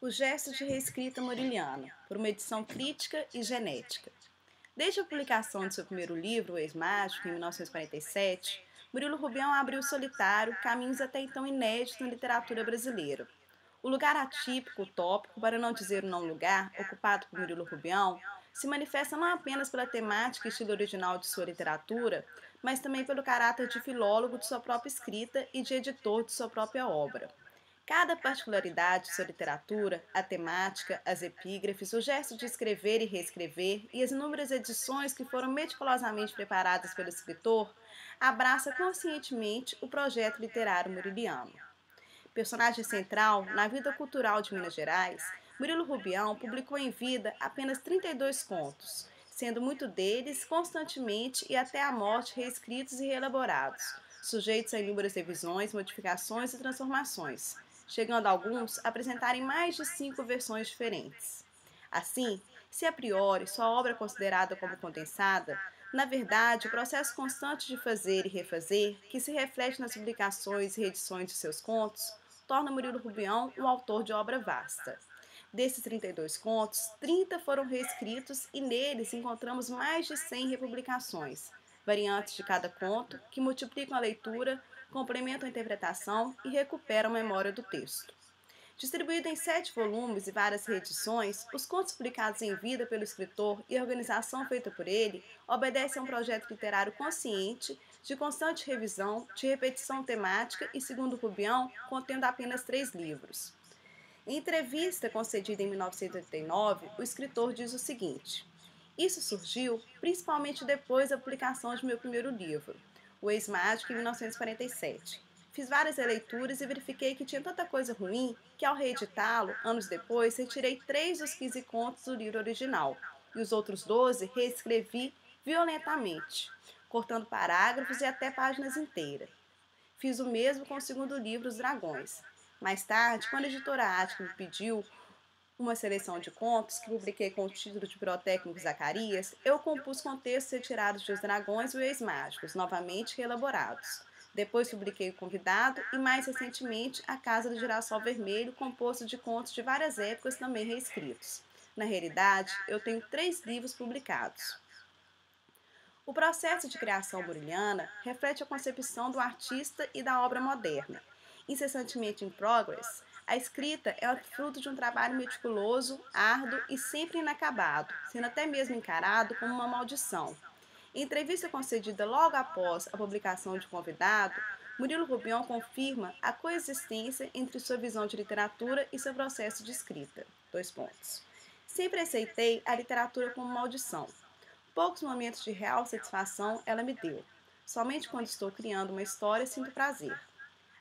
O Gesto de Reescrita Muriliana, por uma edição crítica e genética. Desde a publicação de seu primeiro livro, O Ex-Mágico, em 1947, Murilo Rubião abriu solitário caminhos até então inéditos na literatura brasileira. O lugar atípico, utópico, para não dizer o não lugar, ocupado por Murilo Rubião, se manifesta não apenas pela temática e estilo original de sua literatura, mas também pelo caráter de filólogo de sua própria escrita e de editor de sua própria obra. Cada particularidade de sua literatura, a temática, as epígrafes, o gesto de escrever e reescrever e as inúmeras edições que foram meticulosamente preparadas pelo escritor, abraça conscientemente o projeto literário muriliano. Personagem central na vida cultural de Minas Gerais, Murilo Rubião publicou em vida apenas 32 contos, sendo muito deles constantemente e até a morte reescritos e reelaborados, sujeitos a inúmeras revisões, modificações e transformações, chegando alguns a apresentarem mais de 5 versões diferentes. Assim, se a priori sua obra é considerada como condensada, na verdade, o processo constante de fazer e refazer, que se reflete nas publicações e reedições de seus contos, torna Murilo Rubião um autor de obra vasta. Desses 32 contos, 30 foram reescritos e neles encontramos mais de 100 republicações, variantes de cada conto que multiplicam a leitura, complementam a interpretação e recuperam a memória do texto. Distribuído em 7 volumes e várias reedições, os contos publicados em vida pelo escritor e a organização feita por ele obedecem a um projeto literário consciente, de constante revisão, de repetição temática e, segundo Rubião, contendo apenas 3 livros. Em entrevista concedida em 1989, o escritor diz o seguinte: isso surgiu principalmente depois da publicação de meu primeiro livro, O Ex-Mágico, em 1947. Fiz várias releituras e verifiquei que tinha tanta coisa ruim que, ao reeditá-lo, anos depois, retirei 3 dos 15 contos do livro original e os outros 12 reescrevi violentamente, cortando parágrafos e até páginas inteiras. Fiz o mesmo com o segundo livro, Os Dragões. Mais tarde, quando a editora Ática me pediu uma seleção de contos que publiquei com o título de Pirotécnico Zacarias, eu compus com textos retirados de Os Dragões e os Ex-Mágicos, novamente reelaborados. Depois publiquei O Convidado e, mais recentemente, A Casa do Girassol Vermelho, composto de contos de várias épocas também reescritos. Na realidade, eu tenho 3 livros publicados. O processo de criação muriliana reflete a concepção do artista e da obra moderna. Incessantemente in progress, a escrita é o fruto de um trabalho meticuloso, árduo e sempre inacabado, sendo até mesmo encarado como uma maldição. Em entrevista concedida logo após a publicação de Convidado, Murilo Rubião confirma a coexistência entre sua visão de literatura e seu processo de escrita. 2 pontos. Sempre aceitei a literatura como maldição. Poucos momentos de real satisfação ela me deu. Somente quando estou criando uma história sinto prazer.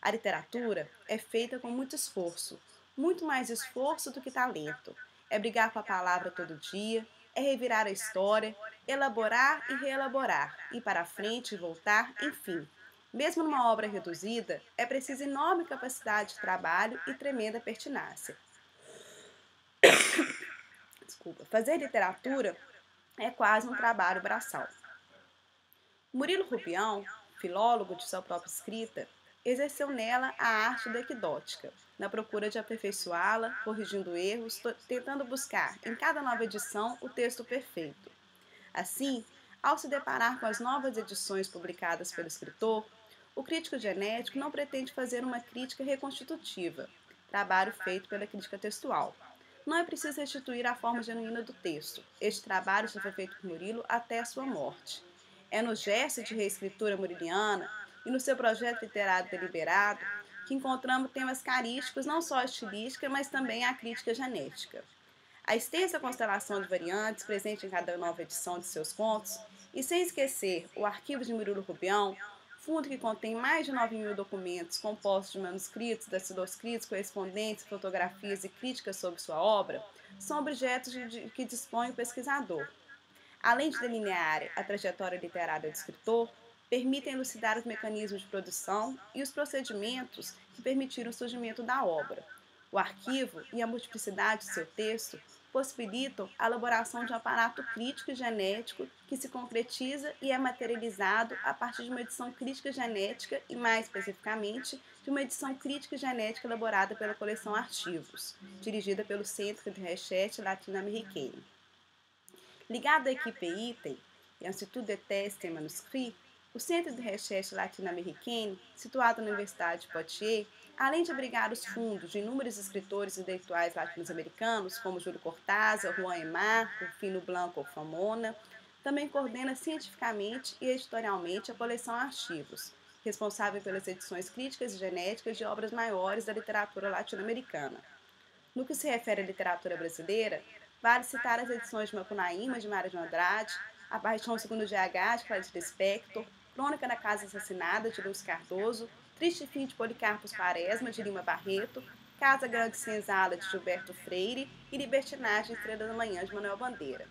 A literatura é feita com muito esforço, muito mais esforço do que talento. É brigar com a palavra todo dia, é revirar a história, elaborar e reelaborar, ir para frente e voltar, enfim. Mesmo numa obra reduzida, é preciso enorme capacidade de trabalho e tremenda pertinácia. Fazer literatura é quase um trabalho braçal. Murilo Rubião, filólogo de sua própria escrita, exerceu nela a arte da equidótica, na procura de aperfeiçoá-la, corrigindo erros, tentando buscar em cada nova edição o texto perfeito. Assim, ao se deparar com as novas edições publicadas pelo escritor, o crítico genético não pretende fazer uma crítica reconstitutiva, trabalho feito pela crítica textual. Não é preciso restituir a forma genuína do texto. Este trabalho já foi feito por Murilo até a sua morte. É no gesto de reescritura muriliana e no seu projeto literário deliberado que encontramos temas carísticos não só à estilística, mas também à crítica genética. A extensa constelação de variantes presente em cada nova edição de seus contos, e sem esquecer o arquivo de Murilo Rubião, fundo que contém mais de 9.000 documentos compostos de manuscritos, datiloscritos, correspondências, fotografias e críticas sobre sua obra, são objetos de que dispõe o pesquisador. Além de delinear a trajetória literária do escritor, permitem elucidar os mecanismos de produção e os procedimentos que permitiram o surgimento da obra. O arquivo e a multiplicidade de seu texto possibilitam a elaboração de um aparato crítico e genético que se concretiza e é materializado a partir de uma edição crítica genética e, mais especificamente, de uma edição crítica e genética elaborada pela coleção Archivos, dirigida pelo Centro de Recherche Latino-Americano. Ligado à equipe ITEM, Institut de Tests et Manuscrits, o Centro de Recherche Latino-Americano, situado na Universidade de Poitiers, além de abrigar os fundos de inúmeros escritores intelectuais latino-americanos, como Júlio Cortázar, Juan Emar, Rufino Blanco Famona, também coordena cientificamente e editorialmente a coleção Archivos, responsável pelas edições críticas e genéticas de obras maiores da literatura latino-americana. No que se refere à literatura brasileira, vale citar as edições de Macunaíma, de Mário de Andrade, A Paixão Segundo o GH, de Clarice Lispector, Crônica da Casa Assassinada, de Lúcio Cardoso, Triste Fim de Policarpo Quaresma, de Lima Barreto, Casa Grande Senzala, de Gilberto Freire e Libertinagem Estrela da Manhã, de Manuel Bandeira.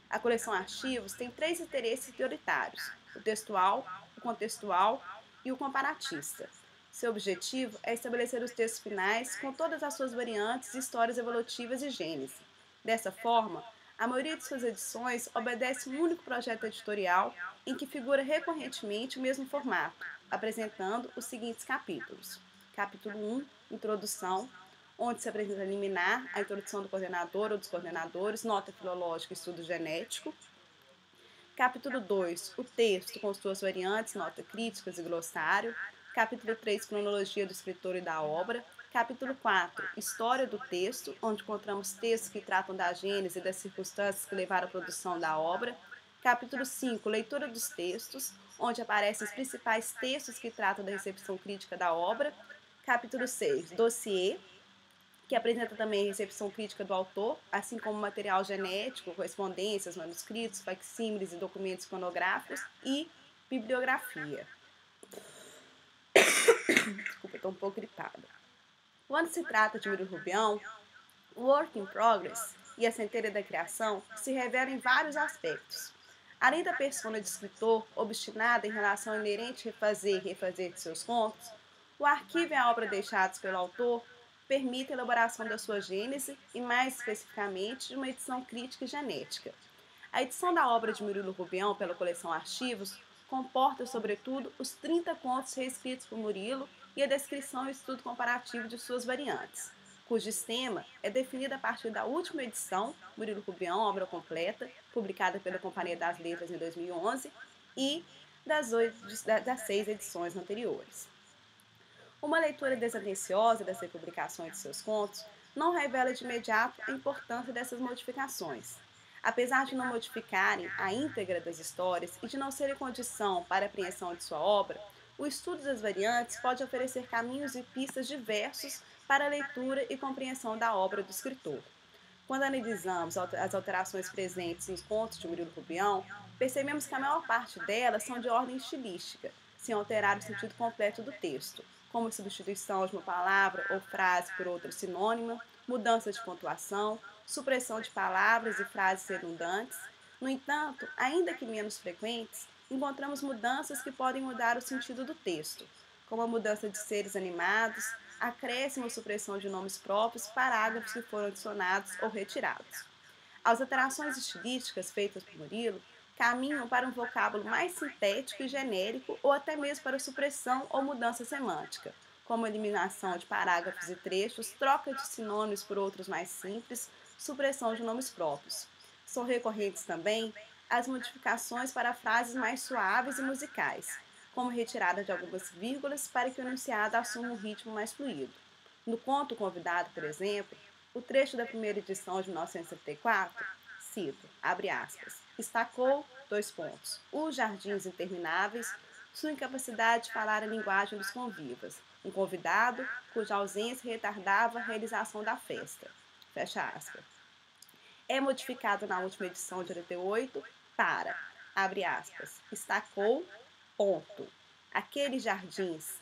A coleção Archivos tem 3 interesses prioritários: o textual, o contextual e o comparatista. Seu objetivo é estabelecer os textos finais com todas as suas variantes, histórias evolutivas e gênese. Dessa forma, a maioria de suas edições obedece um único projeto editorial em que figura recorrentemente o mesmo formato, apresentando os seguintes capítulos. Capítulo 1, Introdução, onde se apresenta liminar, a introdução do coordenador ou dos coordenadores, nota filológica e estudo genético. Capítulo 2, o texto com suas variantes, nota críticas e glossário. Capítulo 3, cronologia do escritor e da obra. Capítulo 4, história do texto, onde encontramos textos que tratam da gênese e das circunstâncias que levaram à produção da obra. Capítulo 5, leitura dos textos, onde aparecem os principais textos que tratam da recepção crítica da obra. Capítulo 6, dossiê, que apresenta também a recepção crítica do autor, assim como material genético, correspondências, manuscritos, facsímiles e documentos iconográficos e bibliografia. Desculpa, estou um pouco gripada. Quando se trata de Murilo Rubião, o work in progress e a centelha da criação se revelam em vários aspectos. Além da persona de escritor obstinada em relação ao inerente refazer e refazer de seus contos, o arquivo e a obra deixados pelo autor permite a elaboração da sua gênese e, mais especificamente, de uma edição crítica e genética. A edição da obra de Murilo Rubião pela coleção Archivos comporta, sobretudo, os 30 contos reescritos por Murilo e a descrição e estudo comparativo de suas variantes, cujo sistema é definido a partir da última edição, Murilo Rubião, obra completa, publicada pela Companhia das Letras em 2011, e das 6 edições anteriores. Uma leitura desatenciosa das republicações de seus contos não revela de imediato a importância dessas modificações. Apesar de não modificarem a íntegra das histórias e de não serem condição para a apreensão de sua obra, o estudo das variantes pode oferecer caminhos e pistas diversos para a leitura e compreensão da obra do escritor. Quando analisamos as alterações presentes nos contos de Murilo Rubião, percebemos que a maior parte delas são de ordem estilística, sem alterar o sentido completo do texto, como substituição de uma palavra ou frase por outra sinônima, mudança de pontuação, supressão de palavras e frases redundantes. No entanto, ainda que menos frequentes, encontramos mudanças que podem mudar o sentido do texto, como a mudança de seres animados, acréscimo ou supressão de nomes próprios, parágrafos que foram adicionados ou retirados. As alterações estilísticas feitas por Murilo caminham para um vocábulo mais sintético e genérico ou até mesmo para supressão ou mudança semântica, como a eliminação de parágrafos e trechos, troca de sinônimos por outros mais simples, supressão de nomes próprios. São recorrentes também as modificações para frases mais suaves e musicais, como retirada de algumas vírgulas para que o enunciado assuma um ritmo mais fluido. No conto Convidado, por exemplo, o trecho da primeira edição de 1974, cito, abre aspas, destacou, os jardins intermináveis, sua incapacidade de falar a linguagem dos convivas, um convidado cuja ausência retardava a realização da festa, fecha aspas. É modificado na última edição de 88 para, abre aspas, destacou, aqueles jardins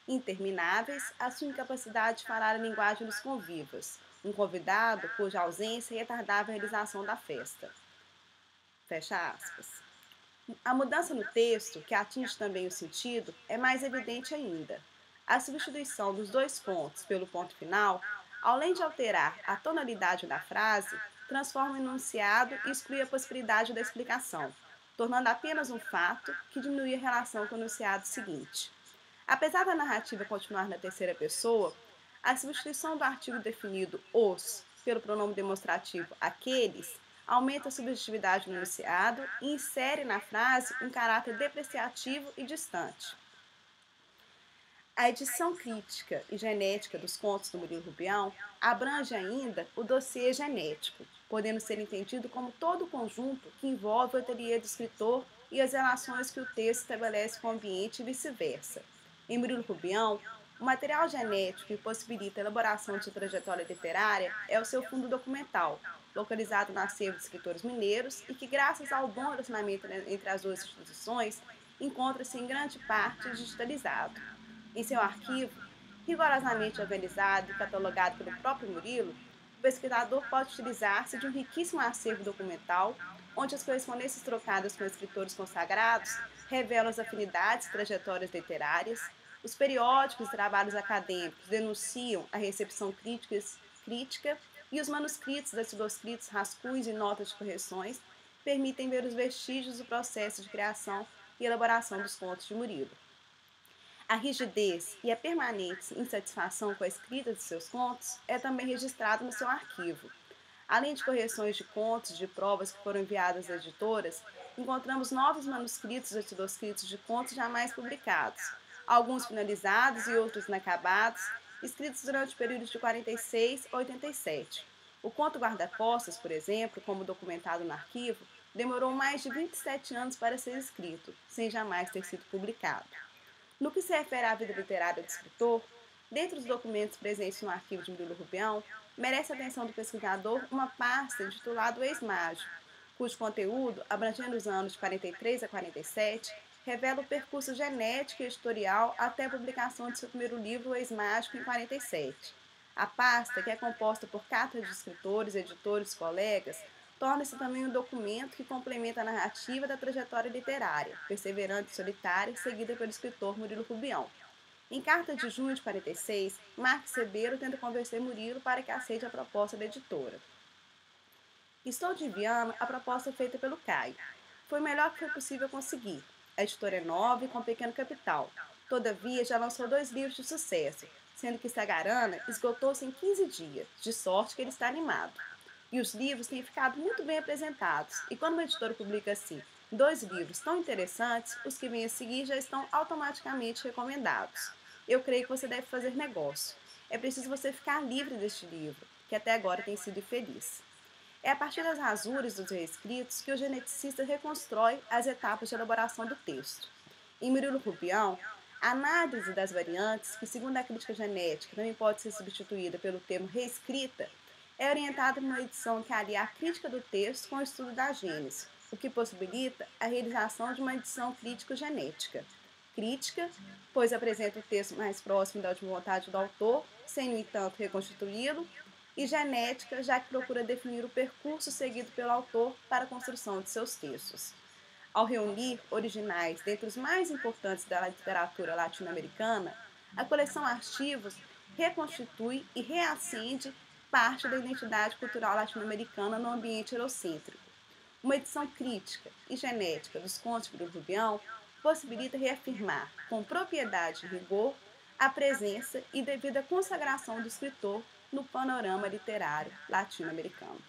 intermináveis, a sua incapacidade de falar a linguagem dos convivas, um convidado cuja ausência retardava a realização da festa. Fecha aspas. A mudança no texto, que atinge também o sentido, é mais evidente ainda. A substituição dos dois pontos pelo ponto final, além de alterar a tonalidade da frase, transforma o enunciado e exclui a possibilidade da explicação, tornando apenas um fato que diminui a relação com o enunciado seguinte. Apesar da narrativa continuar na terceira pessoa, a substituição do artigo definido os pelo pronome demonstrativo aqueles aumenta a subjetividade no enunciado e insere na frase um caráter depreciativo e distante. A edição crítica e genética dos contos do Murilo Rubião abrange ainda o dossiê genético, podendo ser entendido como todo o conjunto que envolve o ateliê do escritor e as relações que o texto estabelece com o ambiente e vice-versa. Em Murilo Rubião, o material genético que possibilita a elaboração de sua trajetória literária é o seu fundo documental, localizado no acervo de escritores mineiros e que, graças ao bom relacionamento entre as duas instituições, encontra-se em grande parte digitalizado. Em seu arquivo, rigorosamente organizado e catalogado pelo próprio Murilo, o pesquisador pode utilizar-se de um riquíssimo acervo documental, onde as correspondências trocadas com escritores consagrados revelam as afinidades e trajetórias literárias, os periódicos e trabalhos acadêmicos denunciam a recepção crítica e os manuscritos, datiloscritos, rascunhos e notas de correções permitem ver os vestígios do processo de criação e elaboração dos contos de Murilo. A rigidez e a permanente insatisfação com a escrita de seus contos é também registrado no seu arquivo. Além de correções de contos e de provas que foram enviadas às editoras, encontramos novos manuscritos e datiloscritos de contos jamais publicados, alguns finalizados e outros inacabados, escritos durante o período de 46 a 87. O conto Guarda-Costas, por exemplo, como documentado no arquivo, demorou mais de 27 anos para ser escrito, sem jamais ter sido publicado. No que se refere à vida literária do escritor, dentre os documentos presentes no arquivo de Murilo Rubião, merece a atenção do pesquisador uma pasta intitulada O Ex-Mágico, cujo conteúdo, abrangendo os anos de 43 a 47, revela o percurso genético e editorial até a publicação de seu primeiro livro, O Ex-Mágico, em 47. A pasta, que é composta por cartas de escritores, editores e colegas, torna-se também um documento que complementa a narrativa da trajetória literária, perseverante e solitária, seguida pelo escritor Murilo Rubião. Em carta de junho de 46, Marques Ribeiro tenta convencer Murilo para que aceite a proposta da editora. Estou te enviando a proposta feita pelo Caio. Foi o melhor que foi possível conseguir. A editora é nova e com pequeno capital. Todavia, já lançou 2 livros de sucesso, sendo que Sagarana esgotou-se em 15 dias, de sorte que ele está animado. E os livros têm ficado muito bem apresentados, e quando uma editora publica assim 2 livros tão interessantes, os que vêm a seguir já estão automaticamente recomendados. Eu creio que você deve fazer negócio. É preciso você ficar livre deste livro, que até agora tem sido infeliz. É a partir das rasuras dos reescritos que o geneticista reconstrói as etapas de elaboração do texto. Em Murilo Rubião, a análise das variantes, que segundo a crítica genética também pode ser substituída pelo termo reescrita, é orientada por uma edição que alia a crítica do texto com o estudo da gênese, o que possibilita a realização de uma edição crítico-genética. Crítica, pois apresenta o texto mais próximo da última vontade do autor, sem, no entanto, reconstituí-lo, e genética, já que procura definir o percurso seguido pelo autor para a construção de seus textos. Ao reunir originais dentre os mais importantes da literatura latino-americana, a coleção Arquivos reconstitui e reacende parte da identidade cultural latino-americana no ambiente eurocêntrico. Uma edição crítica e genética dos contos de Murilo Rubião possibilita reafirmar, com propriedade e rigor, a presença e devida consagração do escritor no panorama literário latino-americano.